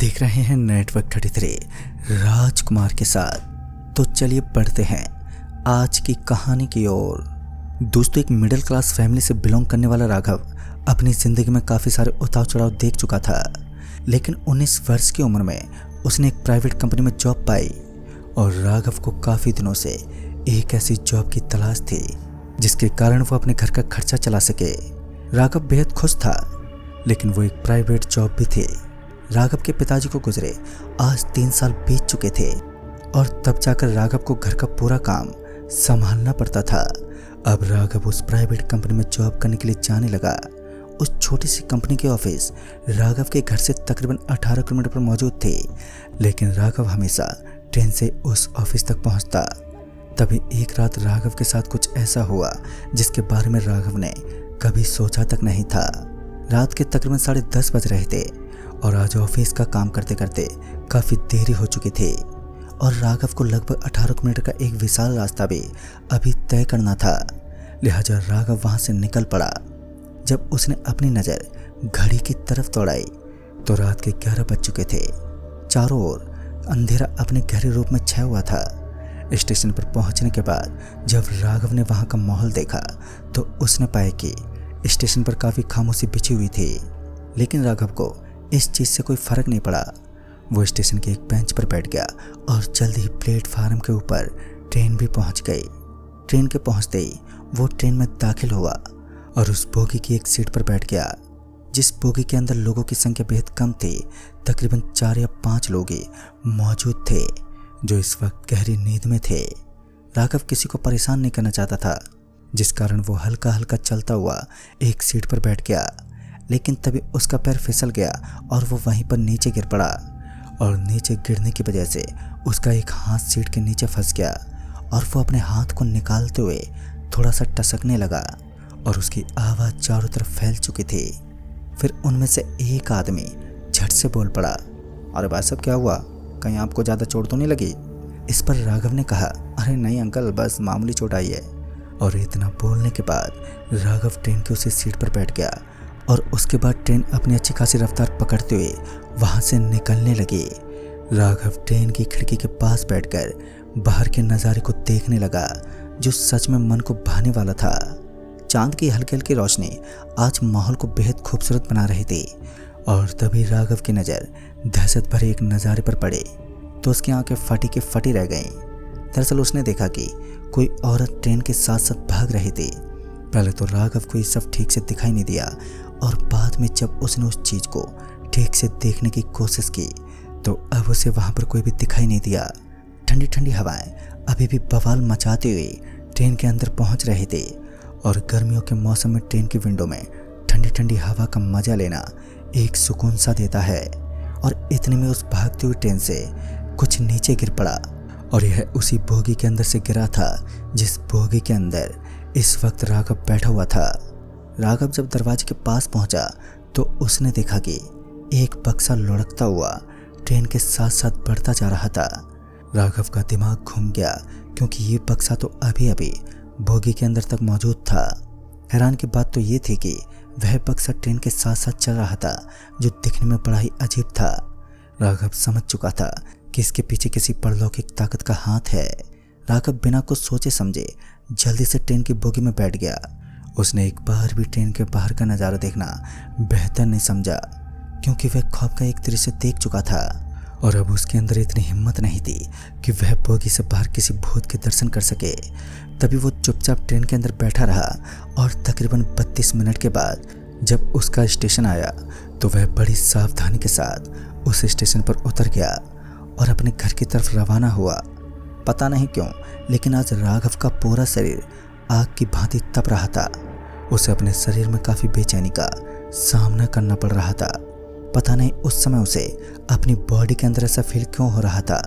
देख रहे हैं नेटवर्क 33 राजकुमार के साथ। तो चलिए बढ़ते हैं आज की कहानी की ओर। दोस्तों, एक मिडिल क्लास फैमिली से बिलोंग करने वाला राघव अपनी ज़िंदगी में काफ़ी सारे उतार चढ़ाव देख चुका था, लेकिन 19 वर्ष की उम्र में उसने एक प्राइवेट कंपनी में जॉब पाई और राघव को काफ़ी दिनों से एक ऐसी जॉब की तलाश थी जिसके कारण वो अपने घर का खर्चा चला सके। राघव बेहद खुश था, लेकिन वो एक प्राइवेट जॉब भी थी। राघव के पिताजी को गुजरे आज 3 साल बीत चुके थे और तब जाकर राघव को घर का पूरा काम संभालना पड़ता था। अब राघव उस प्राइवेट कंपनी में जॉब करने के लिए जाने लगा। उस छोटी सी कंपनी के ऑफिस राघव के घर से तकरीबन 18 किलोमीटर पर मौजूद थे, लेकिन राघव हमेशा ट्रेन से उस ऑफिस तक पहुंचता। तभी एक रात राघव के साथ कुछ ऐसा हुआ जिसके बारे में राघव ने कभी सोचा तक नहीं था। रात के तकरीबन 10:30 बज रहे थे और आज ऑफिस का काम करते करते काफ़ी देरी हो चुकी थी और राघव को लगभग 18 किलोमीटर का एक विशाल रास्ता भी अभी तय करना था। लिहाजा राघव वहां से निकल पड़ा। जब उसने अपनी नज़र घड़ी की तरफ दौड़ाई तो रात के 11 बज चुके थे। चारों ओर अंधेरा अपने गहरे रूप में छाया हुआ था। स्टेशन पर पहुंचने के बाद जब राघव ने वहां का माहौल देखा तो उसने पाया कि स्टेशन पर काफ़ी खामोशी बिछी हुई थी, लेकिन राघव को इस चीज़ से कोई फर्क नहीं पड़ा। वो स्टेशन के एक बेंच पर बैठ गया और जल्द ही प्लेटफार्म के ऊपर ट्रेन भी पहुंच गई। ट्रेन के पहुंचते ही वो ट्रेन में दाखिल हुआ और उस बोगी की एक सीट पर बैठ गया। जिस बोगी के अंदर लोगों की संख्या बेहद कम थी, तकरीबन 4 या 5 लोग ही मौजूद थे जो इस वक्त गहरी नींद में थे। राघव किसी को परेशान नहीं करना चाहता था, जिस कारण वो हल्का हल्का चलता हुआ एक सीट पर बैठ गया, लेकिन तभी उसका पैर फिसल गया और वो वहीं पर नीचे गिर पड़ा और नीचे गिरने की वजह से उसका एक हाथ सीट के नीचे फंस गया और वो अपने हाथ को निकालते हुए थोड़ा सा टसकने लगा और उसकी आवाज़ चारों तरफ फैल चुकी थी। फिर उनमें से एक आदमी झट से बोल पड़ा, अरे भाई साहब क्या हुआ, कहीं आपको ज़्यादा चोट तो नहीं लगी? इस पर राघव ने कहा, अरे नहीं अंकल, बस मामूली चोट आई है। और इतना बोलने के बाद राघव ट्रेन की उसी सीट पर बैठ गया और उसके बाद ट्रेन अपनी अच्छी खासी रफ्तार पकड़ते हुए वहां से निकलने लगी। राघव ट्रेन की खिड़की के पास बैठकर बाहर के नज़ारे को देखने लगा, जो सच में मन को भाने वाला था। चांद की हल्की हल्की रोशनी आज माहौल को बेहद खूबसूरत बना रही थी और तभी राघव की नज़र दहशत भरे एक नज़ारे पर पड़े तो उसकी आंखें फटी की फटी रह गईं। दरअसल उसने देखा कि कोई औरत ट्रेन के साथ साथ भाग रही थी। पहले तो राघव को ये सब ठीक से दिखाई नहीं दिया और बाद में जब उसने उस चीज़ को ठीक से देखने की कोशिश की तो अब उसे वहाँ पर कोई भी दिखाई नहीं दिया। ठंडी ठंडी हवाएं अभी भी बवाल मचाते हुए ट्रेन के अंदर पहुँच रहे थे और गर्मियों के मौसम में ट्रेन की विंडो में ठंडी ठंडी हवा का मज़ा लेना एक सुकून सा देता है। और इतने में उस भागती हुई ट्रेन से कुछ नीचे गिर पड़ा और यह उसी बोगी के अंदर से गिरा था जिस बोगी के अंदर इस वक्त राघव बैठा हुआ था। राघव जब दरवाजे के पास पहुंचा तो उसने देखा कि एक बक्सा लुढ़कता हुआ ट्रेन के साथ साथ बढ़ता जा रहा था। राघव का दिमाग घूम गया क्योंकि ये बक्सा तो अभी अभी बोगी के अंदर तक मौजूद था। हैरान की बात तो ये थी कि वह बक्सा ट्रेन के साथ साथ चल रहा था, जो दिखने में बड़ा ही अजीब था। राघव समझ चुका था कि इसके पीछे किसी परलौकिक ताकत का हाथ है। राघव बिना कुछ सोचे समझे जल्दी से ट्रेन की बोगी में बैठ गया। उसने एक बार भी ट्रेन के बाहर का नज़ारा देखना बेहतर नहीं समझा, क्योंकि वह ख्वाब का एक दृश्य देख चुका था और अब उसके अंदर इतनी हिम्मत नहीं थी कि वह बोगी से बाहर किसी भूत के दर्शन कर सके। तभी वो चुपचाप ट्रेन के अंदर बैठा रहा और तकरीबन 32 मिनट के बाद जब उसका स्टेशन आया तो वह बड़ी सावधानी के साथ उस स्टेशन पर उतर गया और अपने घर की तरफ रवाना हुआ। पता नहीं क्यों, लेकिन आज राघव का पूरा शरीर आग की भांति तप रहा था। उसे अपने शरीर में काफ़ी बेचैनी का सामना करना पड़ रहा था। पता नहीं उस समय उसे अपनी बॉडी के अंदर ऐसा फील क्यों हो रहा था।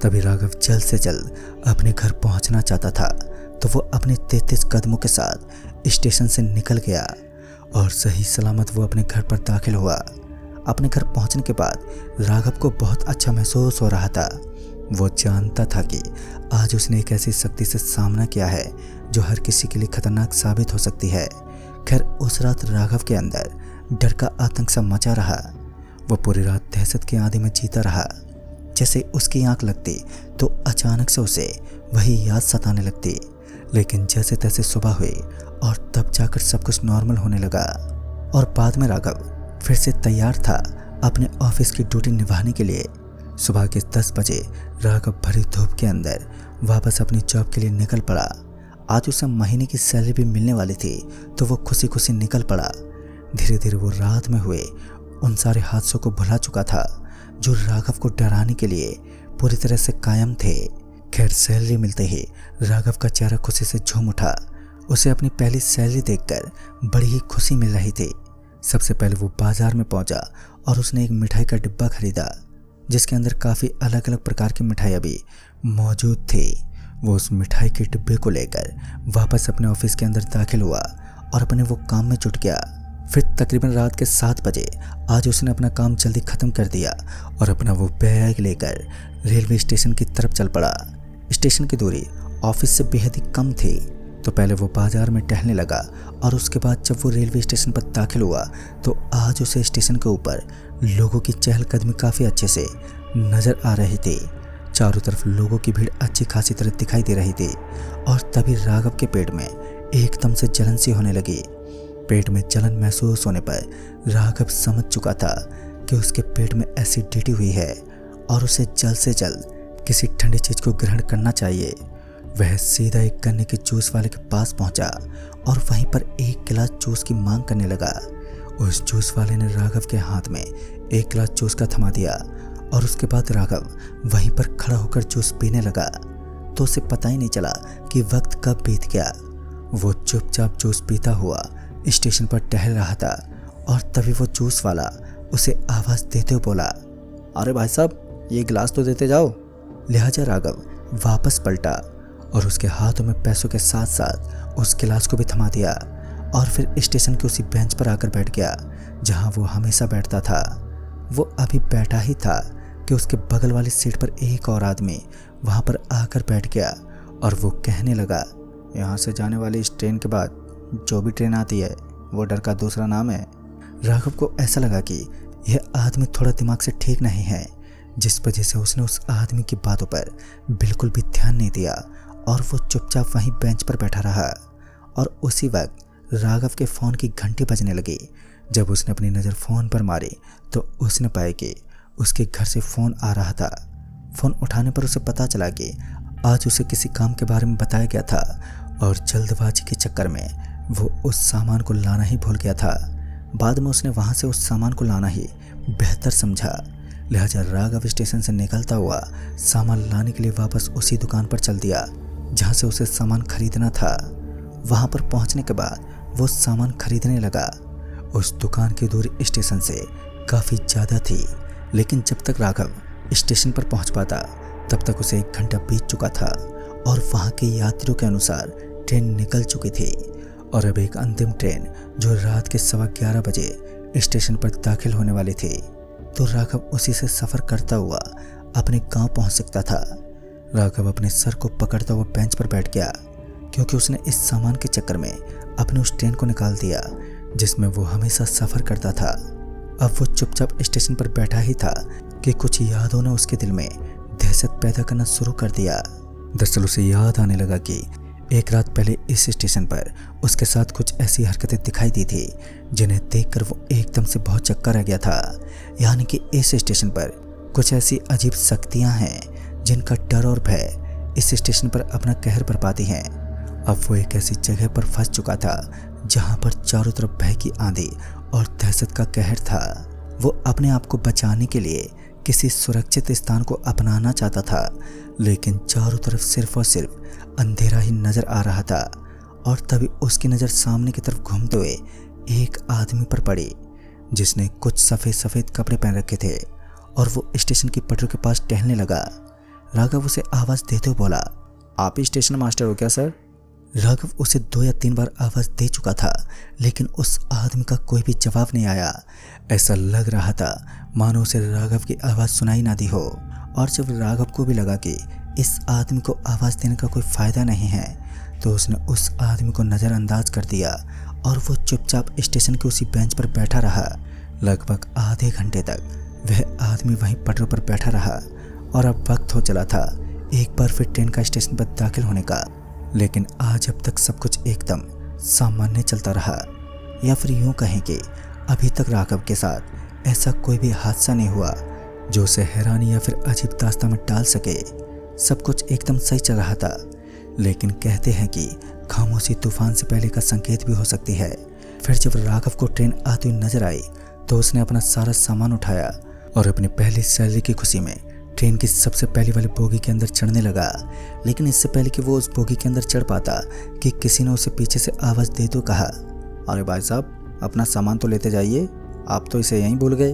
तभी राघव जल्द से जल्द अपने घर पहुंचना चाहता था, तो वो अपने 33 कदमों के साथ स्टेशन से निकल गया और सही सलामत वो अपने घर पर दाखिल हुआ। अपने घर पहुंचने के बाद राघव को बहुत अच्छा महसूस हो रहा था। वो जानता था कि आज उसने एक ऐसी शक्ति से सामना किया है जो हर किसी के लिए खतरनाक साबित हो सकती है। खैर, उस रात राघव के अंदर डर का आतंक सा मचा रहा। वो पूरी रात दहशत के आंधी में जीता रहा। जैसे उसकी आंख लगती तो अचानक से उसे वही याद सताने लगती। लेकिन जैसे तैसे सुबह हुई और तब जाकर सब कुछ नॉर्मल होने लगा। और बाद में राघव फिर से तैयार था अपने ऑफिस की ड्यूटी निभाने के लिए। सुबह के 10 बजे राघव भरी धूप के अंदर वापस अपनी जॉब के लिए निकल पड़ा। आज उसे महीने की सैलरी भी मिलने वाली थी तो वो खुशी खुशी निकल पड़ा। धीरे धीरे वो रात में हुए उन सारे हादसों को भुला चुका था जो राघव को डराने के लिए पूरी तरह से कायम थे। खैर, सैलरी मिलते ही राघव का चेहरा खुशी से झूम उठा। उसे अपनी पहली सैलरी देखकर बड़ी ही खुशी मिल रही थी। सबसे पहले वो बाजार में पहुंचा और उसने एक मिठाई का डिब्बा खरीदा जिसके अंदर काफ़ी अलग अलग प्रकार की मिठाइयाँ भी मौजूद थी। वो उस मिठाई के डिब्बे को लेकर वापस अपने ऑफिस के अंदर दाखिल हुआ और अपने वो काम में जुट गया। फिर तकरीबन रात के 7 बजे आज उसने अपना काम जल्दी ख़त्म कर दिया और अपना वो बैग लेकर रेलवे स्टेशन की तरफ चल पड़ा। स्टेशन की दूरी ऑफिस से बेहद ही कम थी तो पहले वो बाजार में टहलने लगा और उसके बाद जब वो रेलवे स्टेशन पर दाखिल हुआ तो आज उसे स्टेशन के ऊपर लोगों की चहलकदमी काफ़ी अच्छे से नज़र आ रही थी। चारों तरफ लोगों की भीड़ अच्छी खासी तरह दिखाई दे रही थी और तभी राघव के पेट में एकदम से जलन सी होने लगी। पेट में जलन महसूस होने पर राघव समझ चुका था कि उसके पेट में एसिडिटी हुई है और उसे जल्द से जल्द किसी ठंडी चीज़ को ग्रहण करना चाहिए। वह सीधा एक गन्ने के जूस वाले के पास पहुंचा और वहीं पर एक गिलास जूस की मांग करने लगा। उस जूस वाले ने राघव के हाथ में एक गिलास जूस का थमा दिया और उसके बाद राघव वहीं पर खड़ा होकर जूस पीने लगा तो उसे पता ही नहीं चला कि वक्त कब बीत गया। वो चुपचाप जूस पीता हुआ स्टेशन पर टहल रहा था और तभी वो जूस वाला उसे आवाज़ देते हुए बोला, अरे भाई साहब, ये गिलास तो देते जाओ। लिहाजा राघव वापस पलटा और उसके हाथों में पैसों के साथ साथ उस गिलास को भी थमा दिया और फिर स्टेशन के उसी बेंच पर आकर बैठ गया जहां वो हमेशा बैठता था। वो अभी बैठा ही था कि उसके बगल वाली सीट पर एक और आदमी वहां पर आकर बैठ गया और वो कहने लगा, यहाँ से जाने वाली इस ट्रेन के बाद जो भी ट्रेन आती है वो डर का दूसरा नाम है। राघव को ऐसा लगा कि यह आदमी थोड़ा दिमाग से ठीक नहीं है, जिस वजह से उसने उस आदमी की बातों पर बिल्कुल भी ध्यान नहीं दिया और वो चुपचाप वहीं बेंच पर बैठा रहा। और उसी वक्त राघव के फ़ोन की घंटी बजने लगी। जब उसने अपनी नज़र फ़ोन पर मारी तो उसने पाया कि उसके घर से फ़ोन आ रहा था। फ़ोन उठाने पर उसे पता चला कि आज उसे किसी काम के बारे में बताया गया था और जल्दबाजी के चक्कर में वो उस सामान को लाना ही भूल गया था। बाद में उसने वहाँ से उस सामान को लाना ही बेहतर समझा। लिहाजा राघव स्टेशन से निकलता हुआ सामान लाने के लिए वापस उसी दुकान पर चल दिया जहाँ से उसे सामान खरीदना था। वहाँ पर पहुँचने के बाद वो सामान खरीदने लगा। उस दुकान की दूरी स्टेशन से काफ़ी ज़्यादा थी, लेकिन जब तक राघव स्टेशन पर पहुँच पाता तब तक उसे 1 घंटा बीत चुका था और वहाँ के यात्रियों के अनुसार ट्रेन निकल चुकी थी और अब एक अंतिम ट्रेन जो रात के 11:15 बजे स्टेशन पर दाखिल होने वाली थी तो राघव उसी से सफ़र करता हुआ अपने गांव पहुंच सकता था। राघव अपने सर को पकड़ता हुआ बेंच पर बैठ गया क्योंकि उसने इस सामान के चक्कर में अपने उस ट्रेन को निकाल दिया जिसमें वो हमेशा सफ़र करता था। अब वो चुपचाप स्टेशन पर बैठा ही था कि कुछ यादों ने उसके दिल में दहशत पैदा करना शुरू कर दिया। दरअसल उसे याद आने लगा कि एक रात पहले इस स्टेशन पर उसके साथ कुछ ऐसी हरकतें दिखाई दी थी जिन्हें देखकर वो एकदम से बहुत चक्कर रह गया था। यानी कि इस स्टेशन पर कुछ ऐसी अजीब शक्तियाँ हैं जिनका डर और भय इस स्टेशन पर अपना कहर बरपाती हैं। अब वो एक ऐसी जगह पर फंस चुका था जहाँ पर चारों तरफ भय की आंधी और दहशत का कहर था। वो अपने आप को बचाने के लिए किसी सुरक्षित स्थान को अपनाना चाहता था, लेकिन चारों तरफ सिर्फ और सिर्फ अंधेरा ही नजर आ रहा था। और तभी उसकी नज़र सामने की तरफ घूमते हुए एक आदमी पर पड़ी जिसने कुछ सफ़ेद सफ़ेद कपड़े पहन रखे थे और वो स्टेशन की पटरी के पास टहलने लगा। राघव उसे आवाज़ देते हुए बोला, आप ही स्टेशन मास्टर हो क्या सर? राघव उसे 2 या 3 बार आवाज़ दे चुका था लेकिन उस आदमी का कोई भी जवाब नहीं आया। ऐसा लग रहा था मानो उसे राघव की आवाज़ सुनाई ना दी हो। और जब राघव को भी लगा कि इस आदमी को आवाज़ देने का कोई फ़ायदा नहीं है तो उसने उस आदमी को नज़रअंदाज कर दिया और वो चुपचाप स्टेशन के उसी बेंच पर बैठा रहा लगभग आधे घंटे तक वह आदमी वहीं पटरों पर बैठा रहा और अब वक्त हो चला था एक बार फिर ट्रेन का स्टेशन पर दाखिल होने का। लेकिन आज अब तक सब कुछ एकदम सामान्य चलता रहा, या फिर यूं कहें कि अभी तक राघव के साथ ऐसा कोई भी हादसा नहीं हुआ जो उसे हैरानी या फिर अजीब दास्तां में डाल सके। सब कुछ एकदम सही चल रहा था। लेकिन कहते हैं कि खामोशी तूफान से पहले का संकेत भी हो सकती है। फिर जब राघव को ट्रेन आती हुई नजर आई तो उसने अपना सारा सामान उठाया और अपनी पहली सैलरी की खुशी में ट्रेन की सबसे पहली वाली बोगी के अंदर चढ़ने लगा। लेकिन इससे पहले कि वो उस बोगी के अंदर चढ़ पाता कि किसी ने उसे पीछे से आवाज़ दे तो कहा, अरे भाई साहब, अपना सामान तो लेते जाइए, आप तो इसे यहीं भूल गए।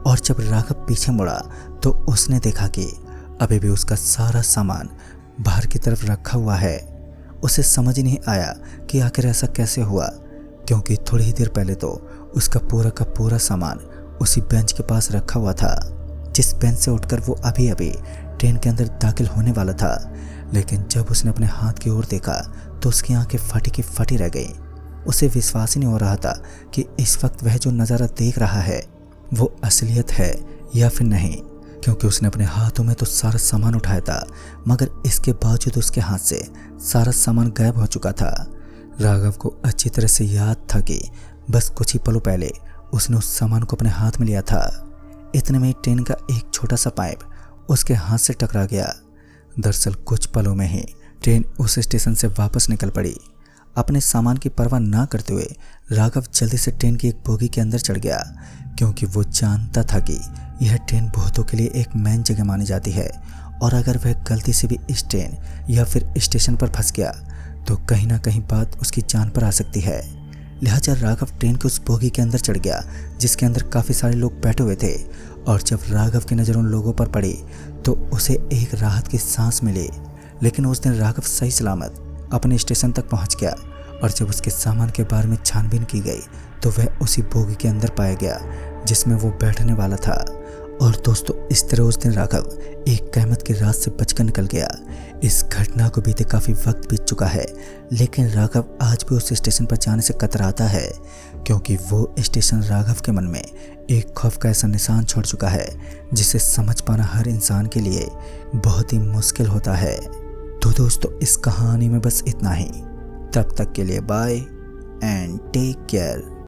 और जब राघव पीछे मुड़ा तो उसने देखा कि अभी भी उसका सारा सामान बाहर की तरफ रखा हुआ है। उसे समझ ही नहीं आया कि आखिर ऐसा कैसे हुआ, क्योंकि थोड़ी ही देर पहले तो उसका पूरा का पूरा सामान उसी बेंच के पास रखा हुआ था, जिस बेंच से उठकर वो अभी अभी ट्रेन के अंदर दाखिल होने वाला था। लेकिन जब उसने अपने हाथ की ओर देखा तो उसकी आंखें फटी की फटी रह गईं। उसे विश्वास ही नहीं हो रहा था कि इस वक्त वह जो नज़ारा देख रहा है वो असलियत है या फिर नहीं, क्योंकि उसने अपने हाथों में तो सारा सामान उठाया था, मगर इसके बावजूद उसके हाथ से सारा सामान गायब हो चुका था। राघव को अच्छी तरह से याद था कि बस कुछ ही पलों पहले उसने उस सामान को अपने हाथ में लिया था। इतने में ही ट्रेन का एक छोटा सा पाइप उसके हाथ से टकरा गया। दरअसल कुछ पलों में ही ट्रेन उस स्टेशन से वापस निकल पड़ी। अपने सामान की परवाह ना करते हुए राघव जल्दी से ट्रेन की एक बोगी के अंदर चढ़ गया, क्योंकि वो जानता था कि यह ट्रेन बहुतों के लिए एक मेन जगह मानी जाती है, और अगर वह गलती से भी इस ट्रेन या फिर स्टेशन पर फंस गया तो कहीं ना कहीं बात उसकी जान पर आ सकती है। लिहाजा राघव ट्रेन के उस बोगी के अंदर चढ़ गया जिसके अंदर काफ़ी सारे लोग बैठे हुए थे। और जब राघव की नज़र उन लोगों पर पड़ी तो उसे एक राहत की सांस मिली। लेकिन उस दिन राघव सही सलामत अपने स्टेशन तक पहुंच गया, और जब उसके सामान के बारे में छानबीन की गई तो वह उसी बोगी के अंदर पाया गया जिसमें वो बैठने वाला था। और दोस्तों, इस तरह उस दिन राघव एक क़यामत की रात से बचकर निकल गया। इस घटना को बीते काफ़ी वक्त बीत चुका है, लेकिन राघव आज भी उस स्टेशन पर जाने से कतराता है, क्योंकि वो स्टेशन राघव के मन में एक खौफ का ऐसा निशान छोड़ चुका है जिसे समझ पाना हर इंसान के लिए बहुत ही मुश्किल होता है। तो दोस्तों, इस कहानी में बस इतना ही। तब तक के लिए बाय एंड टेक केयर।